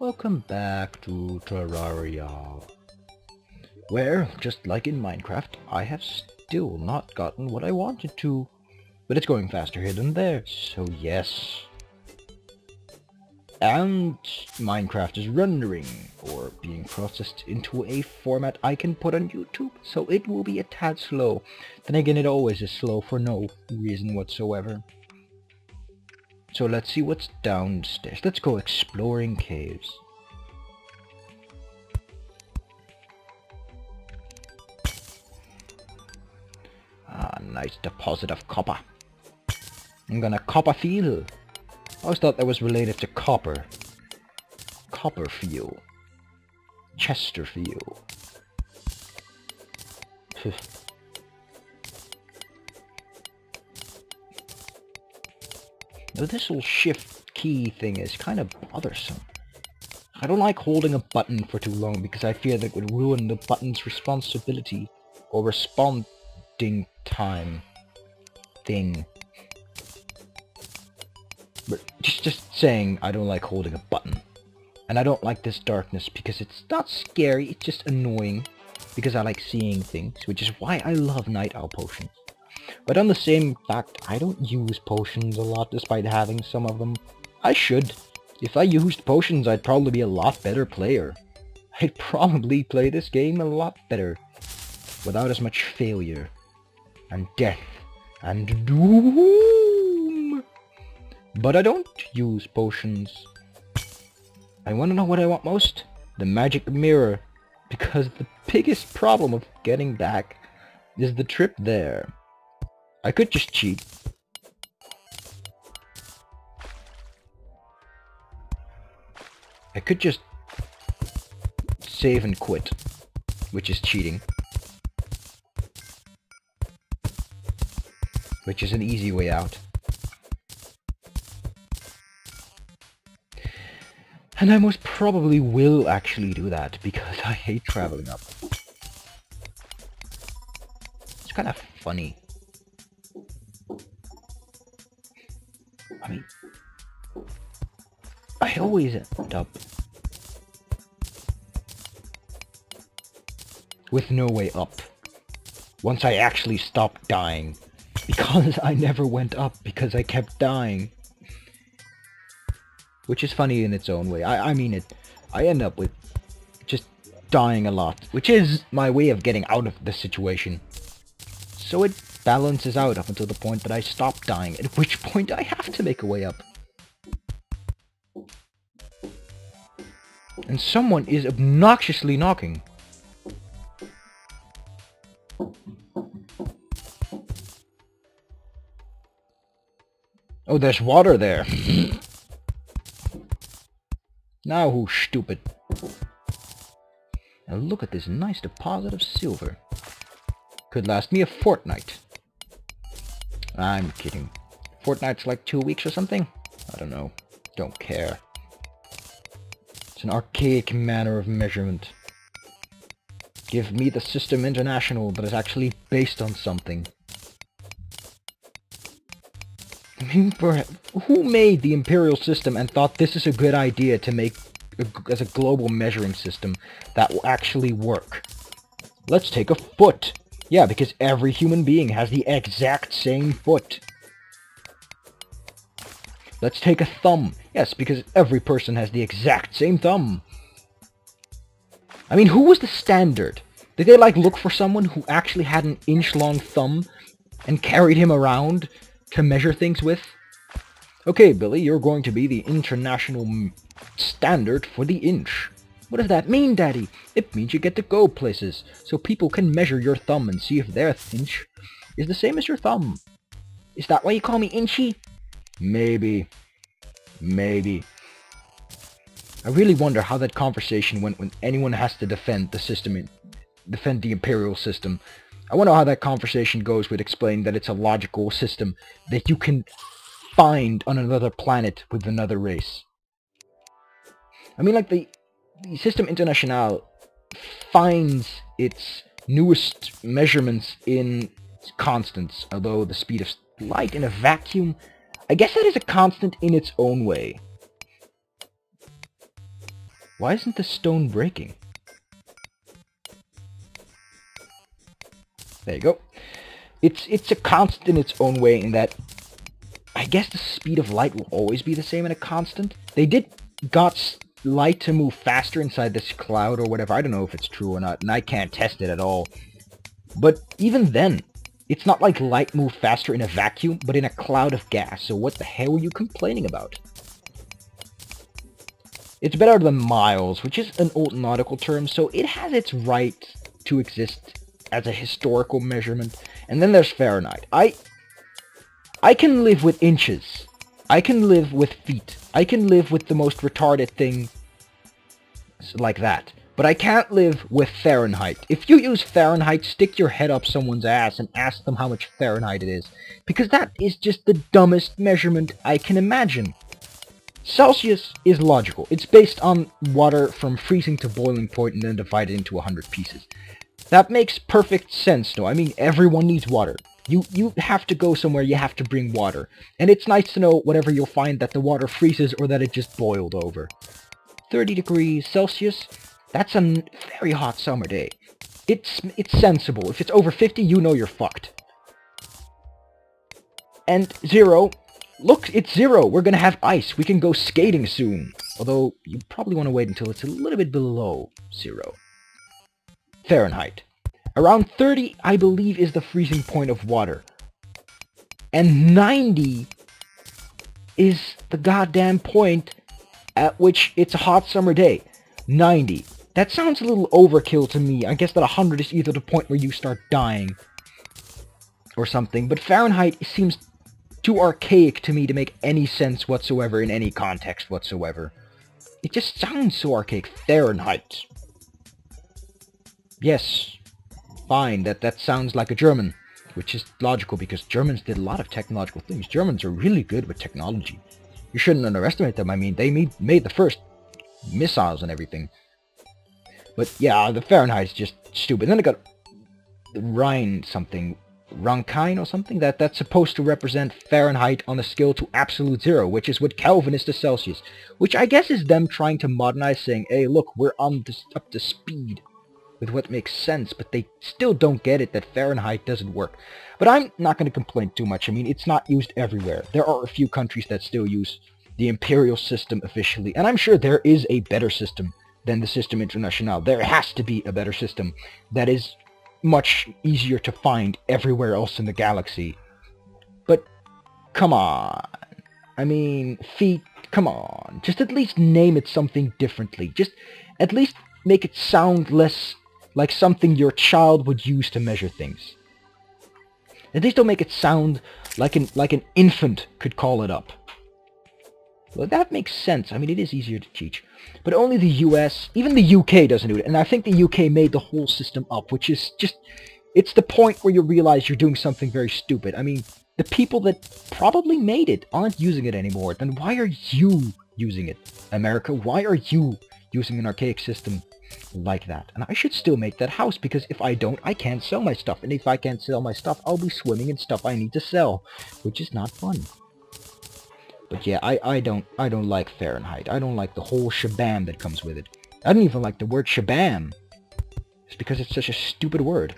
Welcome back to Terraria, where, just like in Minecraft, I have still not gotten what I wanted to, but it's going faster here than there, so yes. And Minecraft is rendering, or being processed into a format I can put on YouTube, so it will be a tad slow. Then again, it always is slow for no reason whatsoever. So let's see what's downstairs. Let's go exploring caves. Ah, nice deposit of copper. I'm gonna copper feel. I always thought that was related to copper. Copperfield. Chesterfield. Now this little shift key thing is kind of bothersome. I don't like holding a button for too long because I fear that it would ruin the button's responsibility or responding time thing. But just saying, I don't like holding a button. And I don't like this darkness because it's not scary, it's just annoying. Because I like seeing things, which is why I love night owl potions. But on the same fact, I don't use potions a lot despite having some of them. I should. If I used potions, I'd probably be a lot better player. I'd probably play this game a lot better. Without as much failure. And death. And doom. But I don't use potions. I want to know what I want most? The magic mirror. Because the biggest problem of getting back is the trip there. I could just cheat. I could just save and quit, which is cheating. Which is an easy way out. And I most probably will actually do that, because I hate traveling up. It's kind of funny. I mean, I always end up with no way up. Once I actually stopped dying. Because I never went up, because I kept dying. Which is funny in its own way. I mean, I end up with just dying a lot. Which is my way of getting out of the situation. So it balances out up until the point that I stop dying, at which point I have to make a way up. And someone is obnoxiously knocking. Oh, there's water there. Now who's stupid? Now look at this nice deposit of silver. Could last me a fortnight. I'm kidding. Fortnight's like 2 weeks or something? I don't know. Don't care. It's an archaic manner of measurement. Give me the system international that is actually based on something. I mean, who made the Imperial system and thought this is a good idea to make as a global measuring system that will actually work? Let's take a foot. Yeah, because every human being has the exact same foot. Let's take a thumb. Yes, because every person has the exact same thumb. I mean, who was the standard? Did they, like, look for someone who actually had an inch-long thumb and carried him around to measure things with? Okay, Billy, you're going to be the international standard for the inch. What does that mean, Daddy? It means you get to go places, so people can measure your thumb and see if their inch is the same as your thumb. Is that why you call me Inchy? Maybe. Maybe. I really wonder how that conversation went when anyone has to defend the system, defend the Imperial system. I wonder how that conversation goes with explaining that it's a logical system that you can find on another planet with another race. I mean, like, the System International finds its newest measurements in constants, although the speed of light in a vacuum, I guess that is a constant in its own way. Why isn't the stone breaking? There you go. It's a constant in its own way in that I guess the speed of light will always be the same in a constant. They got light to move faster inside this cloud or whatever. I don't know if it's true or not, and I can't test it at all. But even then, it's not like light moved faster in a vacuum, but in a cloud of gas. So what the hell are you complaining about? It's better than miles, which is an old nautical term, so it has its right to exist as a historical measurement. And then there's Fahrenheit. I can live with inches. I can live with feet. I can live with the most retarded thing like that. But I can't live with Fahrenheit. If you use Fahrenheit, stick your head up someone's ass and ask them how much Fahrenheit it is. Because that is just the dumbest measurement I can imagine. Celsius is logical. It's based on water from freezing to boiling point and then divided into 100 pieces. That makes perfect sense, though. I mean, everyone needs water. You have to go somewhere, you have to bring water. And it's nice to know whenever you'll find that the water freezes or that it just boiled over. 30 degrees Celsius, that's a very hot summer day. It's sensible. If it's over 50, you know you're fucked. And 0, look, it's 0. We're gonna have ice. We can go skating soon. Although, you probably want to wait until it's a little bit below 0. Fahrenheit. Around 30, I believe, is the freezing point of water. And 90 is the goddamn point at which it's a hot summer day. 90. That sounds a little overkill to me. I guess that 100 is either the point where you start dying or something. But Fahrenheit seems too archaic to me to make any sense whatsoever in any context whatsoever. It just sounds so archaic. Fahrenheit. Yes. Fine, that sounds like a German, which is logical because Germans did a lot of technological things. Germans are really good with technology. You shouldn't underestimate them. I mean, they made the first missiles and everything. But yeah, the Fahrenheit is just stupid. Then I got Rhine something, Rankine or something, that's supposed to represent Fahrenheit on a scale to absolute 0, which is what Kelvin is to Celsius. Which I guess is them trying to modernize, saying, hey, look, we're up to speed with what makes sense, but they still don't get it that Fahrenheit doesn't work. But I'm not going to complain too much. I mean, it's not used everywhere. There are a few countries that still use the Imperial system officially, and I'm sure there is a better system than the System International. There has to be a better system that is much easier to find everywhere else in the galaxy. But, come on. I mean, feet, come on. Just at least name it something differently. Just at least make it sound less like something your child would use to measure things. At least don't make it sound like an infant could call it up. Well, that makes sense. I mean, it is easier to teach. But only the US, even the UK doesn't do it. And I think the UK made the whole system up, which is just, it's the point where you realize you're doing something very stupid. I mean, the people that probably made it aren't using it anymore. Then why are you using it, America? Why are you using an archaic system like that? And I should still make that house, because if I don't, I can't sell my stuff. And if I can't sell my stuff, I'll be swimming in stuff I need to sell, which is not fun. But yeah, I don't like Fahrenheit. I don't like the whole shabam that comes with it. I don't even like the word shabam. It's because it's such a stupid word.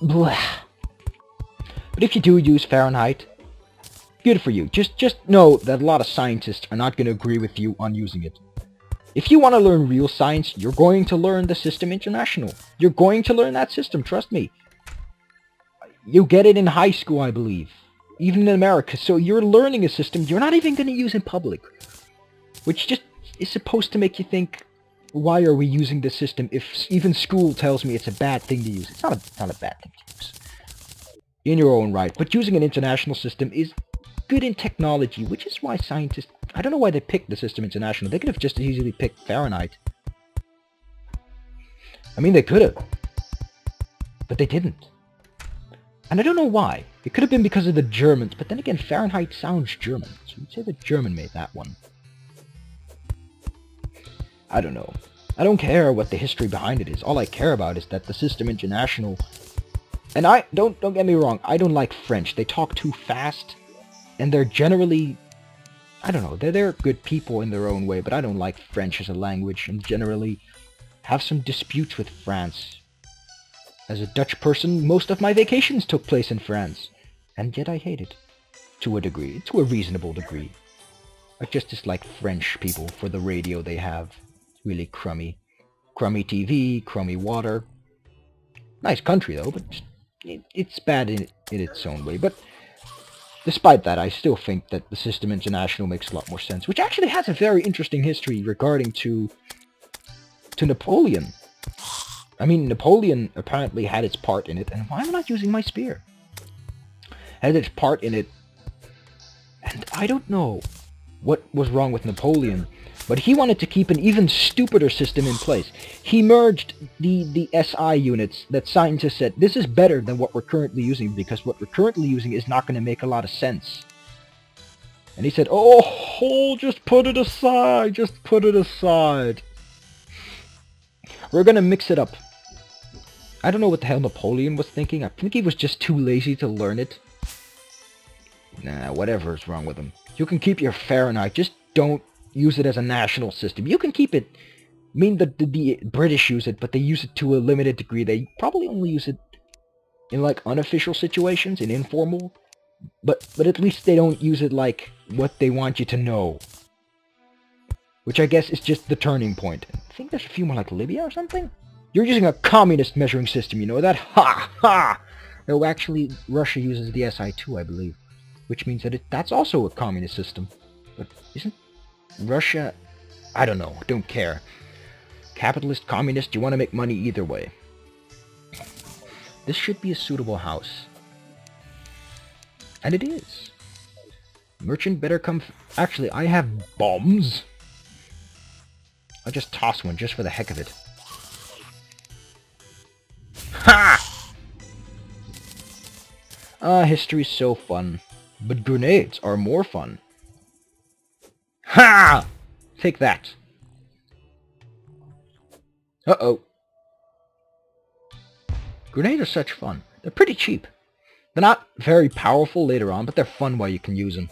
Blah. But if you do use Fahrenheit, good for you. Just know that a lot of scientists are not going to agree with you on using it. If you want to learn real science, you're going to learn the System International. You're going to learn that system, trust me. You get it in high school, I believe. Even in America. So you're learning a system you're not even going to use in public. Which just is supposed to make you think, why are we using this system if even school tells me it's a bad thing to use? It's not a bad thing to use. In your own right. But using an international system is good in technology, which is why scientists... I don't know why they picked the System International. They could have just as easily picked Fahrenheit. I mean, they could have. But they didn't. And I don't know why. It could have been because of the Germans, but then again, Fahrenheit sounds German. So you'd say the German made that one. I don't know. I don't care what the history behind it is. All I care about is that the System International... And don't get me wrong, I don't like French. They talk too fast, and they're generally I don't know, they're good people in their own way, but I don't like French as a language, and generally have some disputes with France. As a Dutch person, most of my vacations took place in France, and yet I hate it. To a degree, to a reasonable degree. I just dislike French people for the radio they have. It's really crummy. Crummy TV, crummy water. Nice country though, but it's bad in its own way. But despite that, I still think that the System International makes a lot more sense, which actually has a very interesting history regarding to Napoleon. I mean, Napoleon apparently had its part in it, and why am I not using my spear? Had its part in it, and I don't know what was wrong with Napoleon, but he wanted to keep an even stupider system in place. He merged the SI units that scientists said, this is better than what we're currently using, because what we're currently using is not going to make a lot of sense. And he said, oh, just put it aside, just put it aside. We're going to mix it up. I don't know what the hell Napoleon was thinking. I think he was just too lazy to learn it. Nah, whatever is wrong with him. You can keep your Fahrenheit, just don't use it as a national system. You can keep it. I mean, the British use it, but they use it to a limited degree. They probably only use it in, like, unofficial situations, in informal. But at least they don't use it like what they want you to know. Which I guess is just the turning point. I think there's a few more like Libya or something. You're using a communist measuring system, you know that? Ha! Ha! No, actually, Russia uses the SI2, I believe. Which means that that's also a communist system. But isn't Russia... I don't know, don't care. Capitalist, communist, you want to make money either way. This should be a suitable house. And it is. Merchant better come... Actually, I have bombs. I'll just toss one just for the heck of it. Ha! History's so fun. But grenades are more fun. Ha! Take that. Uh-oh. Grenades are such fun. They're pretty cheap. They're not very powerful later on, but they're fun while you can use them.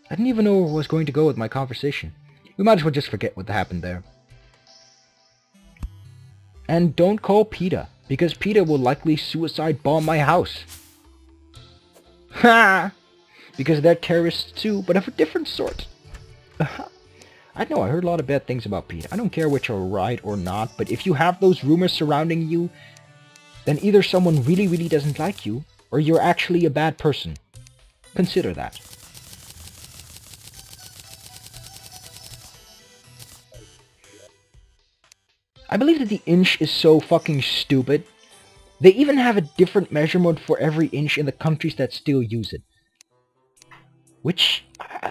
I didn't even know where I was going to go with my conversation. We might as well just forget what happened there. And don't call PETA, because PETA will likely suicide bomb my house. Ha! Because they're terrorists too, but of a different sort. I know, I heard a lot of bad things about PETA. I don't care which are right or not, but if you have those rumors surrounding you, then either someone really, really doesn't like you, or you're actually a bad person. Consider that. I believe that the inch is so fucking stupid. They even have a different measurement for every inch in the countries that still use it. Which,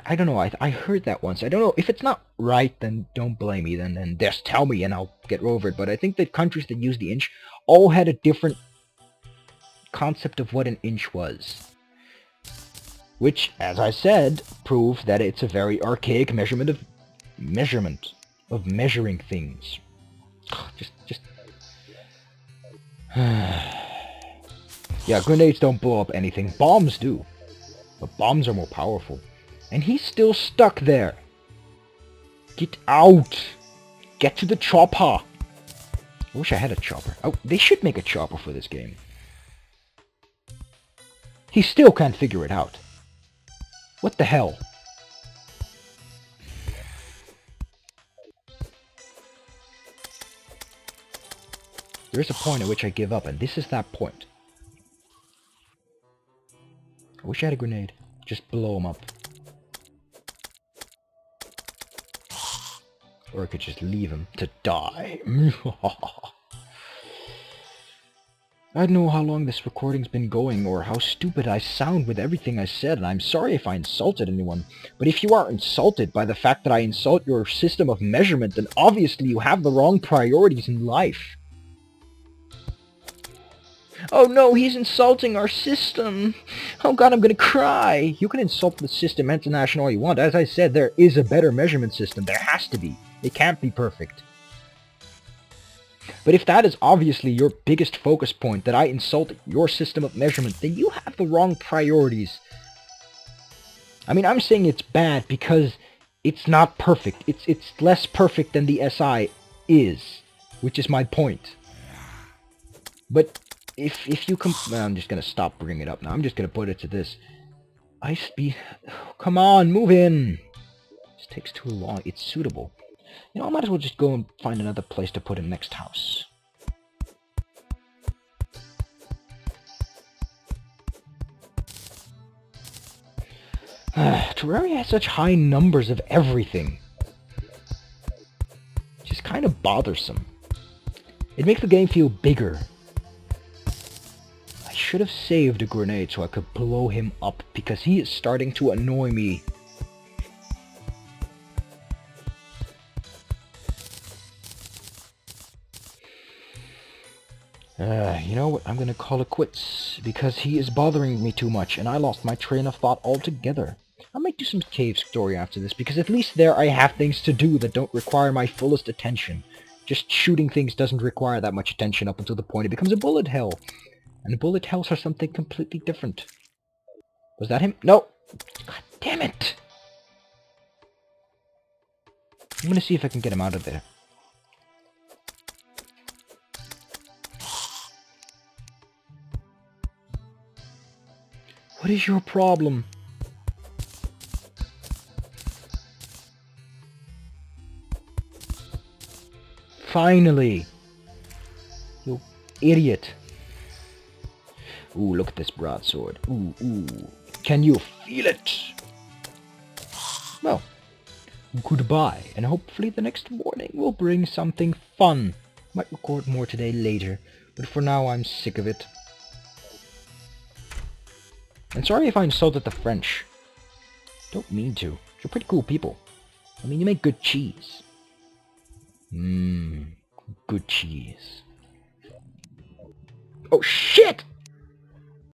I don't know, I heard that once. I don't know, if it's not right, then don't blame me, then just tell me and I'll get over it. But I think that countries that use the inch all had a different concept of what an inch was. Which, as I said, proves that it's a very archaic measurement of measuring things. Just... Yeah, grenades don't blow up anything. Bombs do. But bombs are more powerful. And he's still stuck there. Get out! Get to the chopper! I wish I had a chopper. Oh, they should make a chopper for this game. He still can't figure it out. What the hell? There's a point at which I give up, and this is that point. I wish I had a grenade. Just blow him up. Or I could just leave him to die. I don't know how long this recording's been going, or how stupid I sound with everything I said, and I'm sorry if I insulted anyone. But if you are insulted by the fact that I insult your system of measurement, then obviously you have the wrong priorities in life. Oh no, he's insulting our system. Oh god, I'm gonna cry. You can insult the system international all you want. As I said, there is a better measurement system. There has to be. It can't be perfect. But if that is obviously your biggest focus point, that I insulted your system of measurement, then you have the wrong priorities. I mean, I'm saying it's bad because it's not perfect. It's less perfect than the SI is, which is my point. But if you well, I'm just gonna stop bringing it up now. I'm just gonna put it to this. Ice speed. Come on, move in. This takes too long. It's suitable. You know, I might as well just go and find another place to put him next house. Terraria has such high numbers of everything. It's just kind of bothersome. It makes the game feel bigger. I should have saved a grenade so I could blow him up, because he is starting to annoy me. You know what? I'm gonna call it quits, because he is bothering me too much, and I lost my train of thought altogether. I might do some cave story after this, because at least there I have things to do that don't require my fullest attention. Just shooting things doesn't require that much attention up until the point it becomes a bullet hell. And bullet hells are something completely different. Was that him? No! God damn it! I'm gonna see if I can get him out of there. What is your problem? Finally! You idiot. Ooh, look at this broadsword. Ooh, ooh. Can you feel it? Well, goodbye, and hopefully the next morning will bring something fun. Might record more today later, but for now I'm sick of it. And sorry if I insulted the French. Don't mean to. You're pretty cool people. I mean, you make good cheese. Mmm, good cheese. Oh shit!